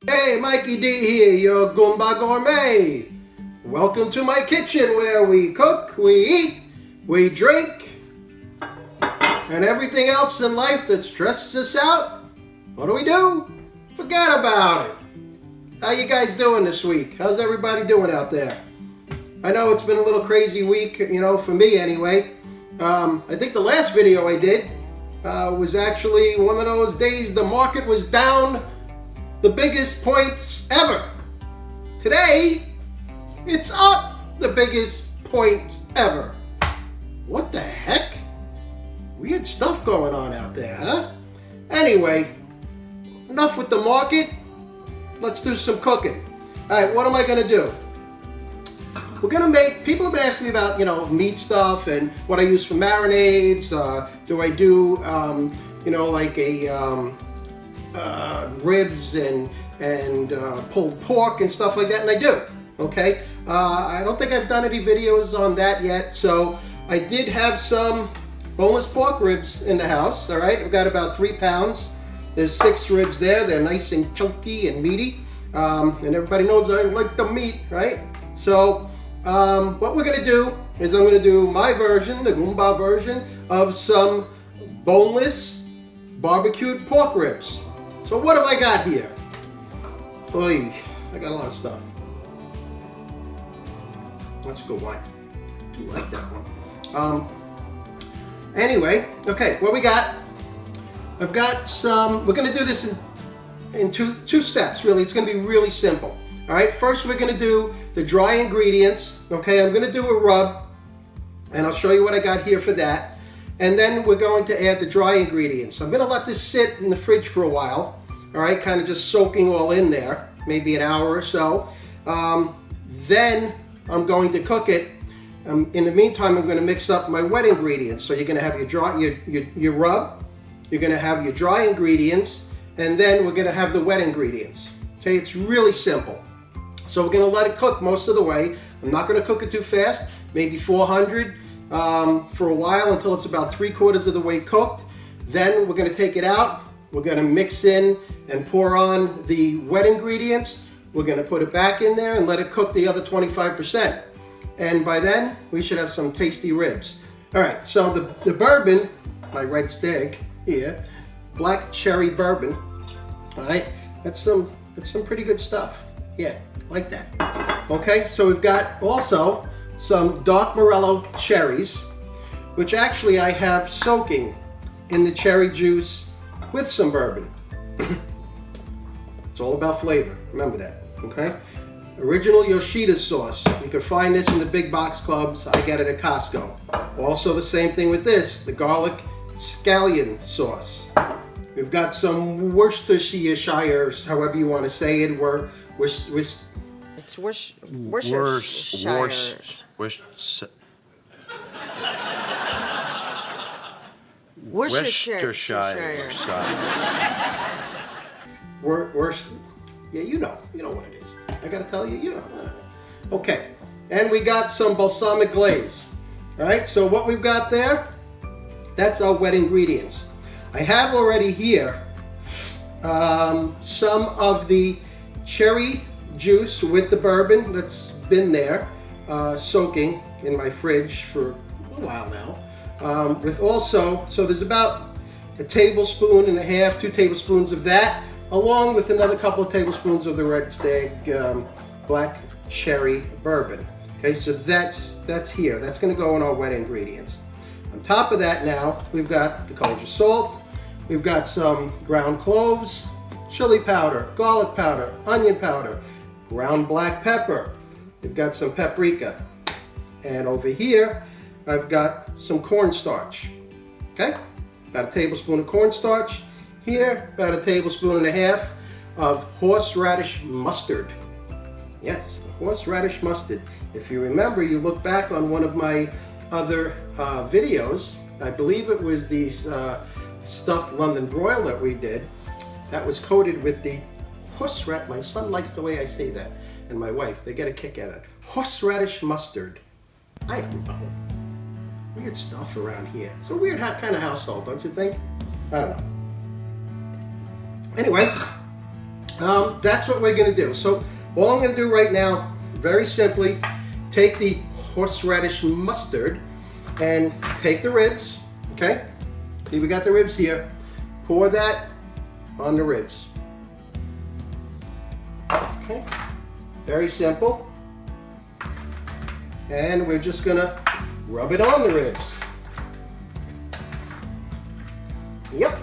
Hey, Mikey D here, your Goumba Gourmet. Welcome to my kitchen where we cook, we eat, we drink, and everything else in life that stresses us out. What do? Forget about it. How you guys doing this week? How's everybody doing out there? I know it's been a little crazy week, for me anyway. I think the last video I did was actually one of those days the market was down the biggest points ever. Today, it's up the biggest points ever. What the heck? Weird stuff going on out there, huh? Anyway, enough with the market. Let's do some cooking. All right, what am I gonna do? We're gonna make, people have been asking me about, meat stuff and what I use for marinades. Do I do, like a, ribs and pulled pork and stuff like that, and I do. Okay, I don't think I've done any videos on that yet, so I did have some boneless pork ribs in the house. All right, I've got about 3 pounds. There's 6 ribs there. They're nice and chunky and meaty, and everybody knows I like the meat, right? So what we're gonna do is I'm gonna do my version, the Goumba version, of some boneless barbecued pork ribs. So what have I got here? Oy, I got a lot of stuff. That's a good one. I do like that one. Anyway, okay, what we got? I've got some, we're gonna do this in two steps, really. It's gonna be really simple. All right, first we're gonna do the dry ingredients. Okay, I'm gonna do a rub, and I'll show you what I got here for that. And then we're going to add the dry ingredients. I'm gonna let this sit in the fridge for a while. All right, kind of just soaking all in there, maybe an hour or so. Then I'm going to cook it. In the meantime, I'm going to mix up my wet ingredients. So you're going to have your dry, your rub, you're going to have your dry ingredients, and then we're going to have the wet ingredients. Okay, it's really simple. So we're going to let it cook most of the way. I'm not going to cook it too fast, maybe 400 for a while until it's about 3/4 of the way cooked. Then we're going to take it out. We're going to mix in and pour on the wet ingredients. We're going to put it back in there and let it cook the other 25%. And by then, we should have some tasty ribs. All right, so the bourbon, my red Stag here, Black Cherry Bourbon, all right, that's some pretty good stuff. Yeah, like that. Okay, so we've got also some dark Morello cherries, which actually I have soaking in the cherry juice with some bourbon. It's all about flavor, remember that, okay? Original Yoshidas Sauce. You can find this in the big box clubs. I get it at Costco. Also the same thing with this, the garlic Scallion sauce. We've got some Worcestershire, however you want to say it. It's Worcestershire. Worcestershire. Yeah, you know what it is. I gotta tell you, you know. Okay, and we got some balsamic glaze. All right, so what we've got there, that's our wet ingredients. I have already here some of the cherry juice with the bourbon that's been there, soaking in my fridge for a while now. With also, so there's about 1.5 tablespoons, 2 tablespoons of that, along with another couple of tablespoons of the red Stag Black Cherry Bourbon. Okay, so that's here. That's going to go in our wet ingredients. On top of that now, we've got the Kosher Salt. We've got some ground cloves, chili powder, garlic powder, onion powder, ground black pepper. We've got some paprika. And over here, I've got some cornstarch. Okay, about 1 tablespoon of cornstarch. Here, about 1.5 tablespoons of horseradish mustard. Yes, the horseradish mustard. If you remember, you look back on one of my other videos, I believe it was the stuffed London broil that we did, that was coated with the horseradish. My son likes the way I say that, and my wife, they get a kick out of it. Horseradish mustard. I don't know. Weird stuff around here. It's a weird kind of household, don't you think? I don't know. Anyway, that's what we're going to do. So all I'm going to do right now, very simply, take the horseradish mustard and take the ribs, okay? See, we got the ribs here. Pour that on the ribs. Okay, very simple. And we're just gonna rub it on the ribs. Yep.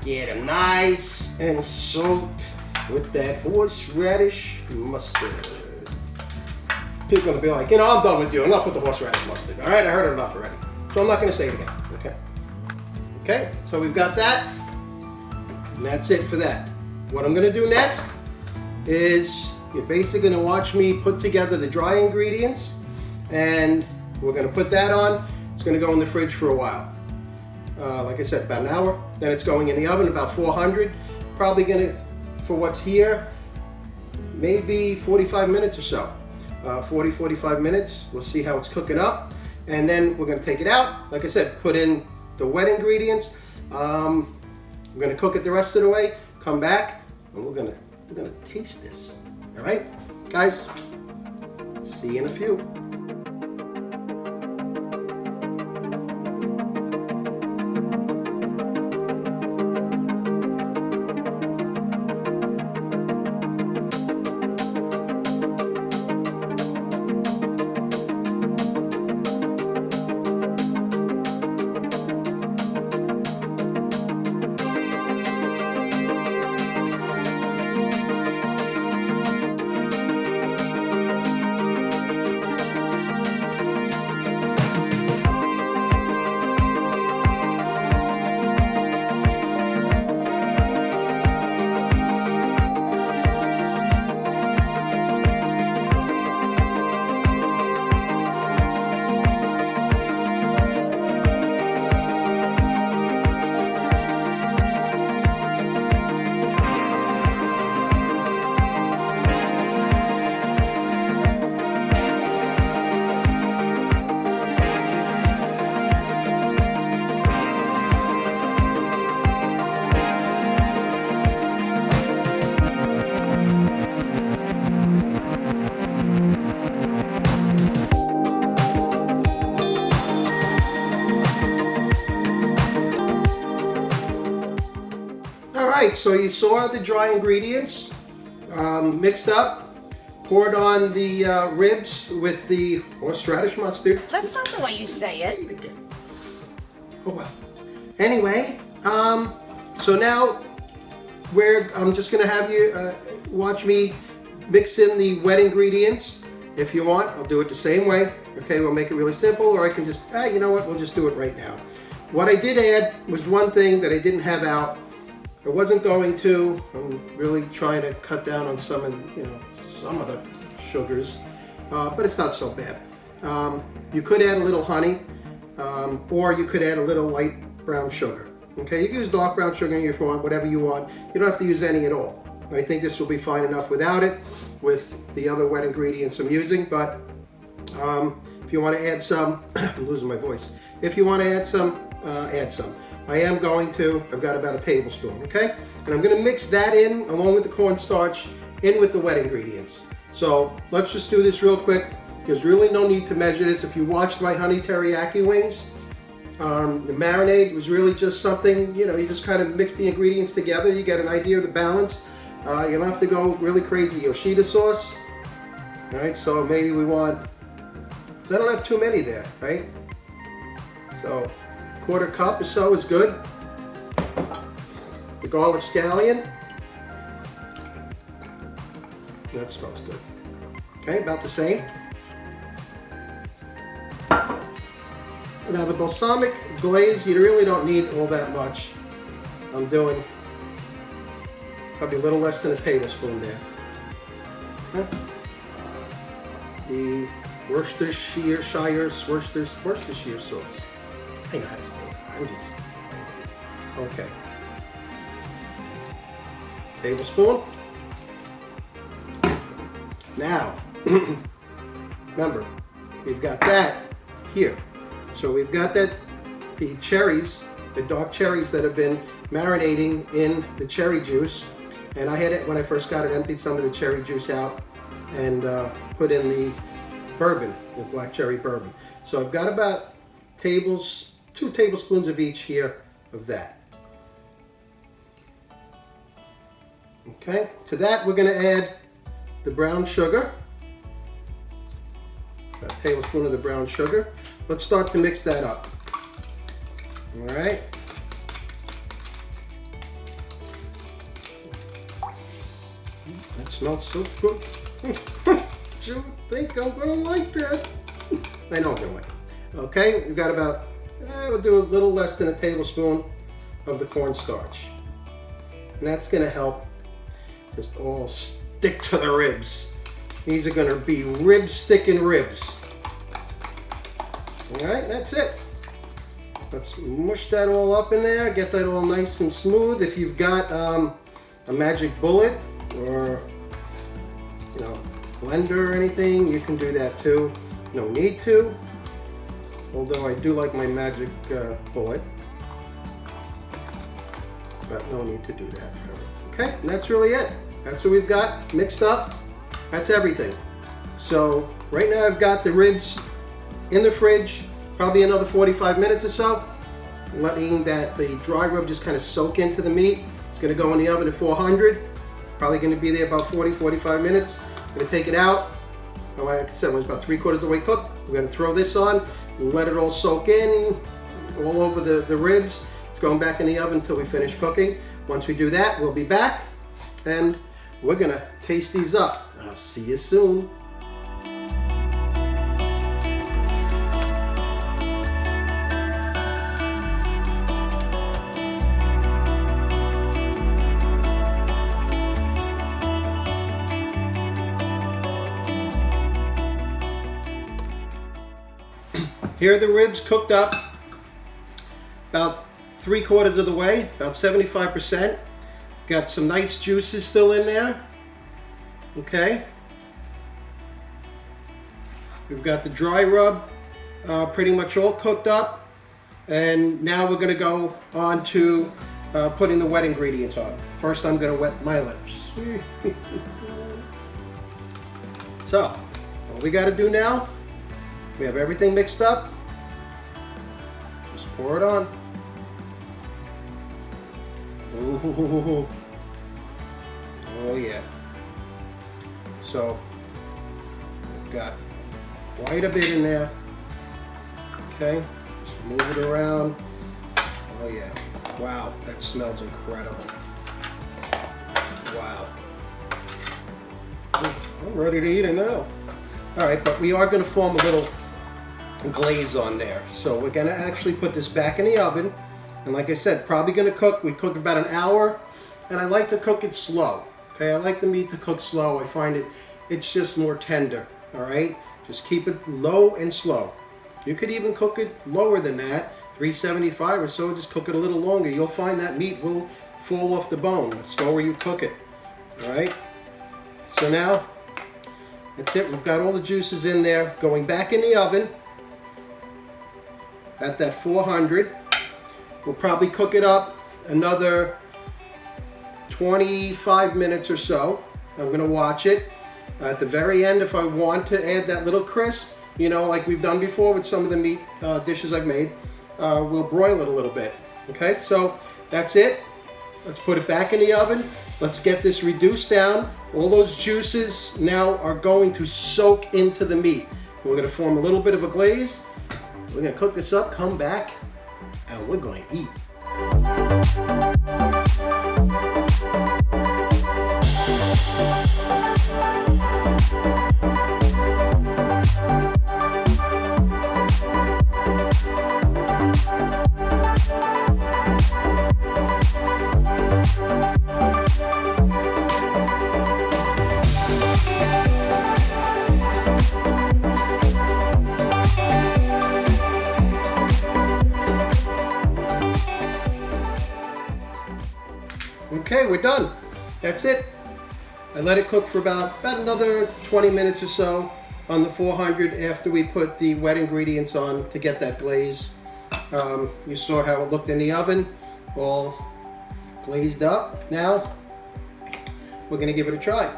Get them nice and soaked with that horseradish mustard. People are gonna be like, you know, I'm done with you. Enough with the horseradish mustard. All right, I heard enough already. So I'm not gonna say it again. Okay. Okay. So we've got that, and that's it for that. What I'm gonna do next is you're basically gonna watch me put together the dry ingredients, and we're gonna put that on. It's gonna go in the fridge for a while. Like I said, about an hour. Then it's going in the oven about 400. Probably gonna, for what's here, maybe 45 minutes or so. 45 minutes. We'll see how it's cooking up. And then we're gonna take it out. Like I said, put in the wet ingredients. We're gonna cook it the rest of the way. Come back, and we're gonna taste this. All right, guys. See you in a few. Alright, so you saw the dry ingredients mixed up, poured on the ribs with the horseradish mustard. That's not the way you say it. Again. Oh well. Anyway, so now I'm just going to have you watch me mix in the wet ingredients. If you want, I'll do it the same way. Okay, we'll make it really simple, or I can just, you know what, we'll just do it right now. What I did add was one thing that I didn't have out. I wasn't going to. I'm really trying to cut down on some of the sugars, but it's not so bad. You could add a little honey, or you could add a little light brown sugar. Okay, you can use dark brown sugar if you want, whatever you want. You don't have to use any at all. I think this will be fine enough without it, with the other wet ingredients I'm using. But if you want to add some, I'm losing my voice. If you want to add some, add some. I am going to. I've got about a tablespoon, okay? And I'm going to mix that in along with the cornstarch in with the wet ingredients. So let's just do this real quick. There's really no need to measure this. If you watched my honey teriyaki wings, the marinade was really just something, you just kind of mix the ingredients together. You get an idea of the balance. You don't have to go really crazy. Yoshidas sauce. All right, so maybe we want, I don't have too many there, right? So quarter cup or so is good. The garlic scallion. That smells good. Okay, about the same. Now the balsamic glaze, you really don't need all that much. I'm doing probably a little less than a tablespoon there. Okay. The Worcestershire sauce. I know how to say it. Okay. Tablespoon. Now, remember, we've got that here. So we've got the cherries, the dark cherries that have been marinating in the cherry juice. And I had it, when I first got it, emptied some of the cherry juice out and put in the bourbon, the black cherry bourbon. So I've got about 2 tablespoons of each here of that. Okay, to that we're going to add the brown sugar. A tablespoon of the brown sugar. Let's start to mix that up. All right. That smells so good. Do you think I'm gonna like that? I know I'm gonna like it. Okay, we've got about, we'll do a little less than a tablespoon of the cornstarch. And that's gonna help this all stick to the ribs. These are gonna be rib sticking ribs. All right, that's it. Let's mush that all up in there, get that all nice and smooth. If you've got a magic bullet or blender or anything, you can do that too. No need to, although I do like my magic bullet, but no need to do that. Okay, and that's really it. That's what we've got mixed up. That's everything. So right now I've got the ribs in the fridge, probably another 45 minutes or so, letting the dry rub just kind of soak into the meat. It's going to go in the oven at 400, probably going to be there about 40-45 minutes. I'm going to take it out. Like I said, it was about 3/4 of the way cooked. We're going to throw this on, let it all soak in, all over the ribs. It's going back in the oven until we finish cooking. Once we do that, we'll be back and we're going to taste these up. I'll see you soon. Here are the ribs cooked up about 3/4 of the way, about 75%. Got some nice juices still in there. Okay. We've got the dry rub pretty much all cooked up. And now we're going to go on to putting the wet ingredients on. First I'm going to wet my lips. So, what we got to do now, we have everything mixed up. Just pour it on. Ooh. Oh yeah. So, we've got quite a bit in there. Okay, just move it around. Oh yeah. Wow, that smells incredible. Wow. I'm ready to eat it now. All right, but we are going to form a little glaze on there. So we're going to actually put this back in the oven. And like I said, probably going to cook. We cook about an hour. And I like to cook it slow. Okay, I like the meat to cook slow. I find it's just more tender. All right, just keep it low and slow. You could even cook it lower than that, 375 or so. Just cook it a little longer. You'll find that meat will fall off the bone the slower you cook it. All right. So now, that's it. We've got all the juices in there. Going back in the oven at that 400. We'll probably cook it up another 25 minutes or so. I'm going to watch it. At the very end, if I want to add that little crisp, like we've done before with some of the meat dishes I've made, we'll broil it a little bit. Okay, so that's it. Let's put it back in the oven. Let's get this reduced down. All those juices now are going to soak into the meat. We're going to form a little bit of a glaze. We're going to cook this up, come back, and we're going to eat. Okay, we're done. That's it. I let it cook for about another 20 minutes or so. on the 400 after we put the wet ingredients on to get that glaze. You saw how it looked in the oven, all glazed up. Now we're going to give it a try.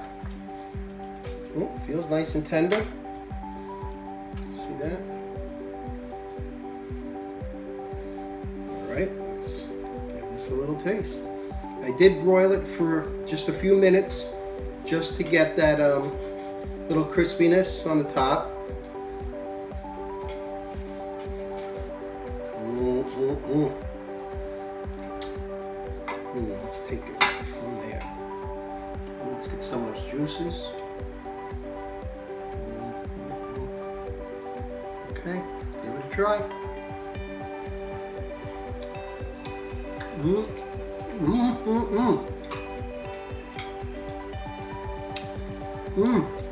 Oh, feels nice and tender. See that? All right, let's give this a little taste. I did broil it for just a few minutes just to get that little crispiness on the top. Let's take it from there. Let's get some of those juices. Okay, give it a try.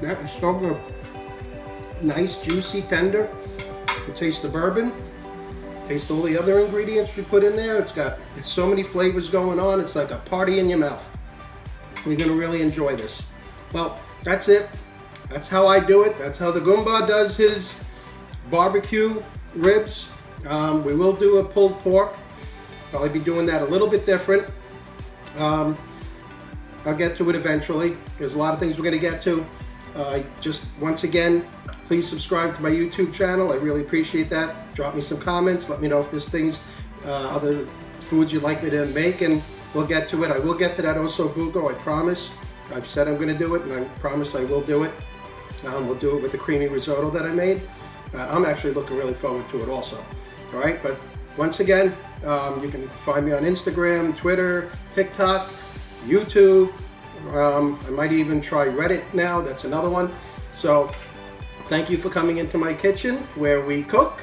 That is so good. Nice, juicy, tender. You taste the bourbon. Taste all the other ingredients we put in there. It's so many flavors going on. It's like a party in your mouth. You're gonna really enjoy this. Well, that's it. That's how I do it. That's how the Goumba does his barbecue ribs. We will do a pulled pork. Probably be doing that a little bit different. I'll get to it eventually. There's a lot of things we're gonna get to. Just once again, please subscribe to my YouTube channel. I really appreciate that. Drop me some comments. Let me know if there's things, other foods you'd like me to make, and we'll get to it. I will get to that osso buco, I promise. I've said I'm going to do it, and I promise I will do it. We'll do it with the creamy risotto that I made. I'm actually looking really forward to it also. All right, but once again, you can find me on Instagram, Twitter, TikTok, YouTube. I might even try Reddit now. That's another one. So thank you for coming into my kitchen where we cook,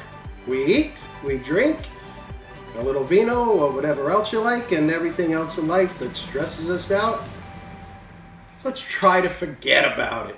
we eat, we drink, a little vino or whatever else you like, and everything else in life that stresses us out. Let's try to forget about it.